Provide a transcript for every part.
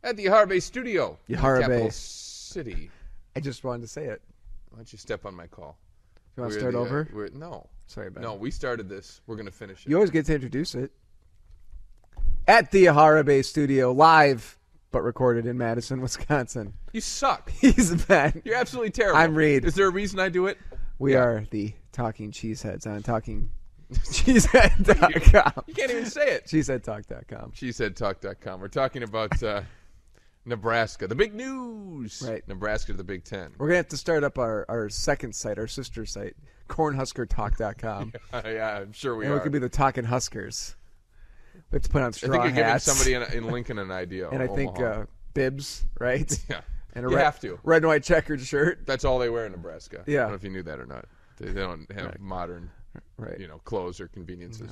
At the Yahara Bay studio. Yahara Capital Bay. City. I just wanted to say it. Why don't you step on my call? You want to start over? No. Sorry, Ben. No, we started this. We're going to finish it. You always get to introduce it. At the Yahara Bay studio, live, but recorded in Madison, Wisconsin. You suck. He's Ben. You're absolutely terrible. I'm Reed. Is there a reason I do it? We are the Talking Cheeseheads on TalkingCheesehead.com. You can't even say it. Cheeseheadtalk.com. Cheeseheadtalk.com. We're talking about Nebraska. The big news. Right. Nebraska to the Big Ten. We're going to have to start up our second site, our sister site, CornhuskerTalk.com. Yeah, I'm sure we and are. we could be the Talking Huskers. We have to put on straw I think you're hats. giving somebody in Lincoln an idea. And I think bibs, right? Yeah. And you have to. Red and white checkered shirt. That's all they wear in Nebraska. Yeah. I don't know if you knew that or not. They don't have modern, Right. clothes or conveniences.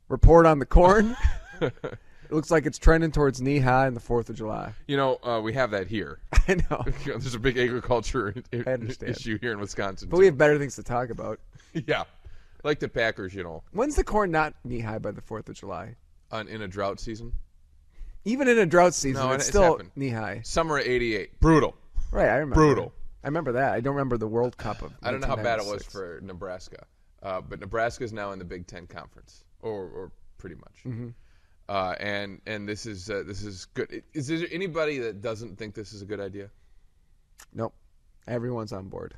Report on the corn. It looks like it's trending towards knee high in the 4th of July. We have that here. I know. There's a big agriculture understand. issue here in Wisconsin. But we have better things to talk about. Yeah. Like the Packers, When's the corn not knee high by the 4th of July? in a drought season. Even in a drought season, No, it's it's still happened. knee high. Summer of '88. Brutal. Right, I remember. Brutal. I remember that. I don't remember the World Cup of I don't know how bad it was 1996. for Nebraska. But Nebraska is now in the Big Ten Conference, or pretty much. Mm-hmm. And this is good. Is there anybody that doesn't think this is a good idea? Nope. Everyone's on board.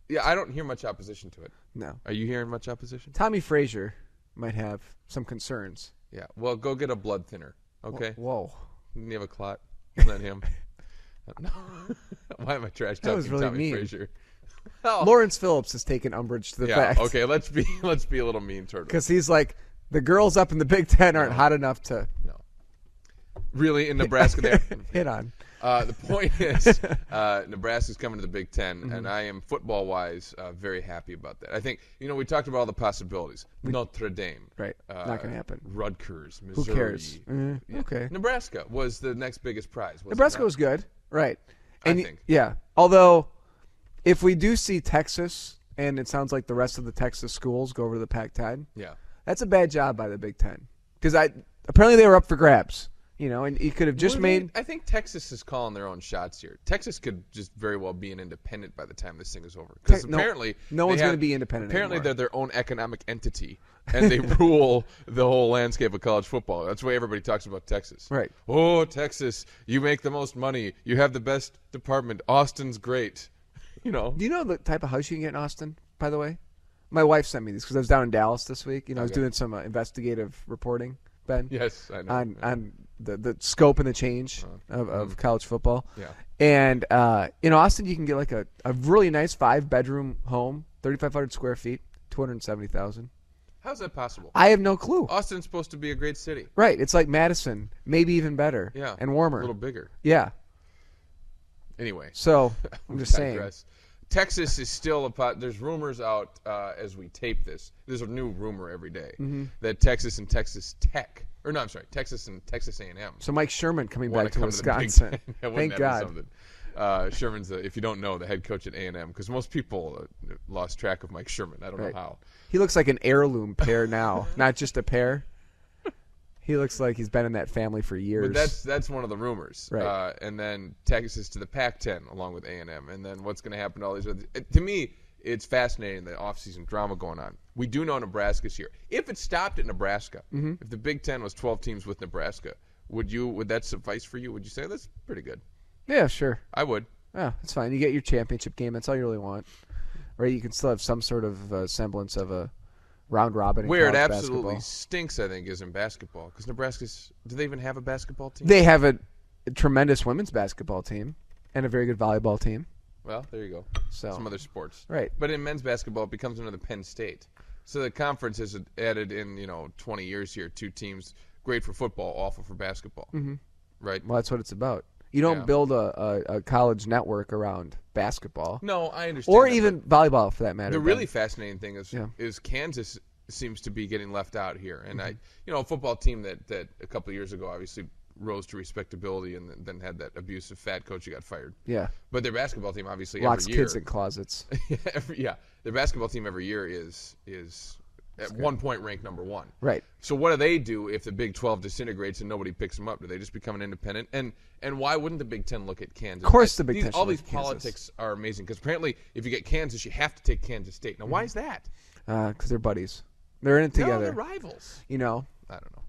Yeah, I don't hear much opposition to it. No. Are you hearing much opposition? Tommy Frazier might have some concerns. Yeah. Well, go get a blood thinner. Okay. Whoa. Didn't he have a clot? Isn't that him? No. Why am I trash talking That was really Tommy mean. Frazier? Oh. Lawrence Phillips has taken umbrage to the Yeah. fact. Okay. Let's be a little mean toward him. Because he's like, the girls up in the Big Ten aren't hot enough to No. Really, in Nebraska, they hit on. The point is, Nebraska's coming to the Big Ten, Mm-hmm. and I am football-wise very happy about that. I think we talked about all the possibilities. Notre Dame, Right. Not going to happen. Rutgers, Who Missouri. cares? Yeah. Okay. Nebraska was the next biggest prize. Was Nebraska was good. Right. I And think. Yeah. Although, if we do see Texas, and it sounds like the rest of the Texas schools go over to the Pac-10, Yeah. that's a bad job by the Big Ten. Because apparently they were up for grabs. And he could have just made. I think Texas is calling their own shots here. Texas could just very well be an independent by the time this thing is over. Because apparently no one's going to be independent Apparently anymore. they're their own economic entity, and they rule the whole landscape of college football. That's why everybody talks about Texas. Right. Oh, Texas, you make the most money. You have the best department. Austin's great. Do you know the type of house you can get in Austin, by the way? My wife sent me these because I was down in Dallas this week. I was doing some investigative reporting, Ben. Yes, I know. On the scope and the change of college football. Yeah. And in Austin, you can get like a really nice 5-bedroom home, 3,500 square feet, $270,000. How's that possible? I have no clue. Austin's supposed to be a great city. Right. It's like Madison, maybe even better. Yeah. And warmer. A little bigger. Yeah. Anyway. So I'm just saying. Digress. Texas is still there's rumors out as we tape this. There's a new rumor every day that Texas and Texas Tech, or no, I'm sorry, Texas and Texas A&M. So Mike Sherman coming wanna back to come the Big Wisconsin. Ten. Wouldn't Thank that be God. something? Sherman's, if you don't know, the head coach at A&M, because most people lost track of Mike Sherman. I don't Right. know how. He looks like an heirloom pear now, not just a pear. He looks like he's been in that family for years. But that's one of the rumors. Right. And then Texas to the Pac-10 along with A&M. And then what's going to happen to all these other – to me, it's fascinating, the off-season drama going on. We do know Nebraska's here. If it stopped at Nebraska, if the Big Ten was 12 teams with Nebraska, would that suffice for you? Would you say that's pretty good? Yeah, sure. I would. Yeah, that's fine. You get your championship game. That's all you really want. Right? You can still have some sort of semblance of a round robin in Where it college absolutely basketball. stinks, I think, is in basketball. Because Nebraska's – do they even have a basketball team? They have a tremendous women's basketball team and a very good volleyball team. Well, there you go. So Some other sports. Right. But in men's basketball, it becomes another Penn State. So the conference has added in, 20 years here, 2 teams. Great for football, awful for basketball. Mm-hmm. Right? Well, that's what it's about. You don't build a college network around basketball. No, I understand. Or that, even volleyball, for that matter. the Ben. really fascinating thing is Kansas seems to be getting left out here. And a football team that a couple of years ago obviously rose to respectability and then had that abusive fat coach who got fired. Yeah. But their basketball team obviously Locks every year. kids in closets. Their basketball team every year is at one point ranked number 1. Right. So what do they do if the Big 12 disintegrates and nobody picks them up? Do they just become an independent? And why wouldn't the Big 10 look at Kansas? Of course the Big 10 all should these look at Kansas. politics are amazing because apparently if you get Kansas, you have to take Kansas State. Now, why is that? Because they're buddies. They're in it together. No, they're rivals. You know? I don't know.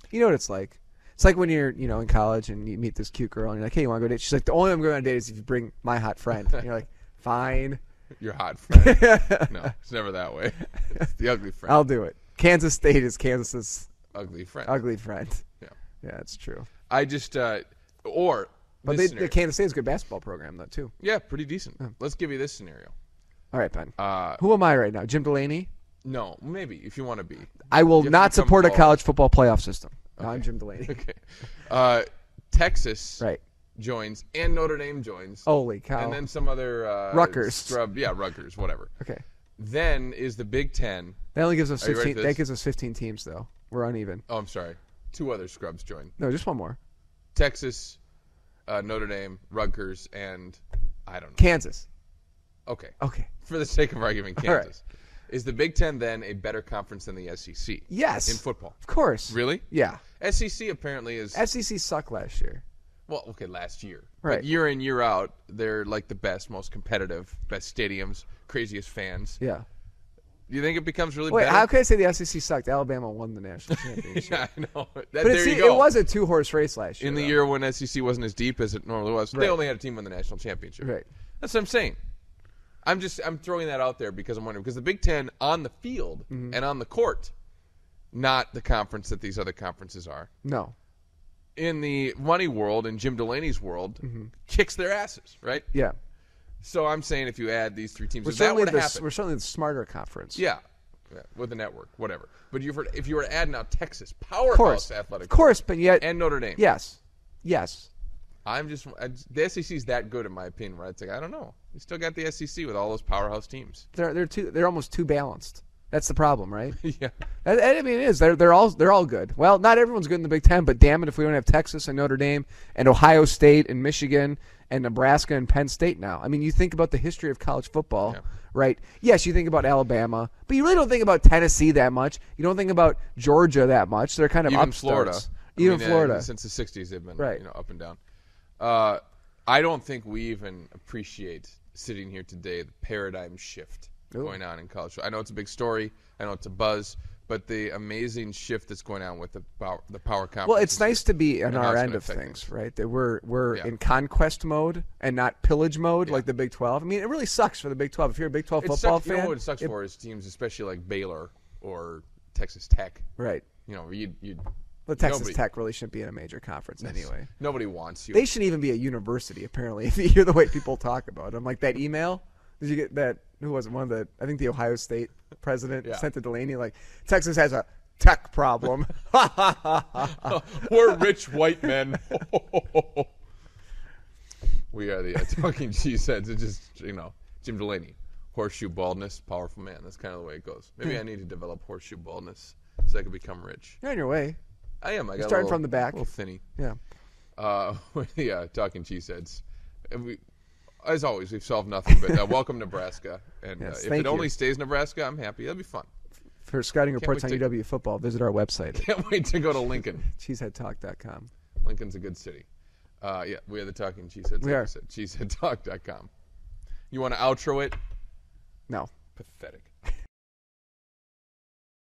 You know what it's like? It's like when you're, in college and you meet this cute girl and you're like, hey, you want to go date? She's like, the only way I'm going on a date is if you bring my hot friend. And you're like, fine. Your hot friend. No, it's never that way. It's the ugly friend. I'll do it. Kansas State is Kansas's ugly friend. Ugly friend. Yeah. Yeah, it's true. I just, But the Kansas State is a good basketball program, though, too. Yeah, pretty decent. Let's give you this scenario. All right, Ben. Who am I right now? Jim Delaney? No, maybe, if you want to be. I will not support a college football playoff system. No, Okay. I'm Jim Delaney. Okay. Texas Right. joins, and Notre Dame joins. Holy cow. And then some other Rutgers. scrub. Yeah, Rutgers, whatever. Okay. Then is the Big 10. That only gives us Are you ready 15. for That this? gives us 15 teams, though. We're uneven. Oh, I'm sorry. 2 other scrubs join. No, just one more. Texas, Notre Dame, Rutgers, and I don't know. Kansas. Okay. Okay. For the sake of argument, All right. Kansas. Is the Big 10 then a better conference than the SEC? Yes. In football. Of course. Really? Yeah. SEC apparently is. SEC sucked last year. Well, okay, last year. Right. But year in, year out, they're like the best, most competitive, best stadiums, craziest fans. Yeah. Do you think it becomes really Wait, better? how can I say the SEC sucked? Alabama won the national championship. Yeah, I know. But There you go. it was a 2-horse race last year. In the though. year when SEC wasn't as deep as it normally was. Right. They only had a team win the national championship. Right. That's what I'm saying. I'm throwing that out there because I'm wondering, because the Big 10 on the field and on the court, not the conference that these other conferences are. No. In the money world, in Jim Delaney's world, kicks their asses, right? Yeah. So I'm saying if you add these 3 teams, We're if that were to happen, certainly the smarter conference. yeah, with the network, whatever. But if you were to add now Texas, powerhouse athletic, Of course, but yet. and Notre Dame, Yes. Yes. the SEC's that good in my opinion. Where I'd say I don't know, you still got the SEC with all those powerhouse teams. They're almost too balanced. That's the problem, right? Yeah, I mean, it is. They're all good. Well, not everyone's good in the Big Ten, but damn it, if we don't have Texas and Notre Dame and Ohio State and Michigan and Nebraska and Penn State now. I mean, you think about the history of college football, right? Yes, you think about Alabama, but you really don't think about Tennessee that much. You don't think about Georgia that much. They're kind of even upstarts. Florida, Florida. since the '60s they've been Right. up and down. I don't think we even appreciate sitting here today the paradigm shift going on in college. I know it's a big story. I know it's a buzz. But the amazing shift that's going on with the power conference. Well, it's nice to be on how our it's end gonna of affect things, things. right? That we're in conquest mode and not pillage mode like the Big 12. I mean, it really sucks for the Big 12. If you're a Big 12 football fan, you know what it sucks for is teams, especially like Baylor or Texas Tech. right? You know, But Texas nobody- Tech really shouldn't be in a major conference anyway. Nobody wants you. They shouldn't even be a university, apparently, if you hear the way people talk about them. Like that email, did you get that? Who was it? I think the Ohio State president sent to Delaney, like, Texas has a tech problem. We're rich white men. We are the talking cheeseheads. It's just, Jim Delaney. Horseshoe baldness, powerful man. That's kind of the way it goes. Maybe I need to develop horseshoe baldness so I can become rich. You're on your way. I am. I got starting from the back. A little thinny. Yeah. Yeah, talking cheeseheads. And as always, we've solved nothing. But welcome Nebraska. And Yes, if thank it only you. stays Nebraska, I'm happy. That'll be fun. For scouting reports on wait to- UW football, visit our website at Can't wait to go to Lincoln. cheeseheadtalk.com. Lincoln's a good city. Yeah, we are the Talking Cheeseheads. We are. Cheeseheadtalk.com. You want to outro it? No. Pathetic.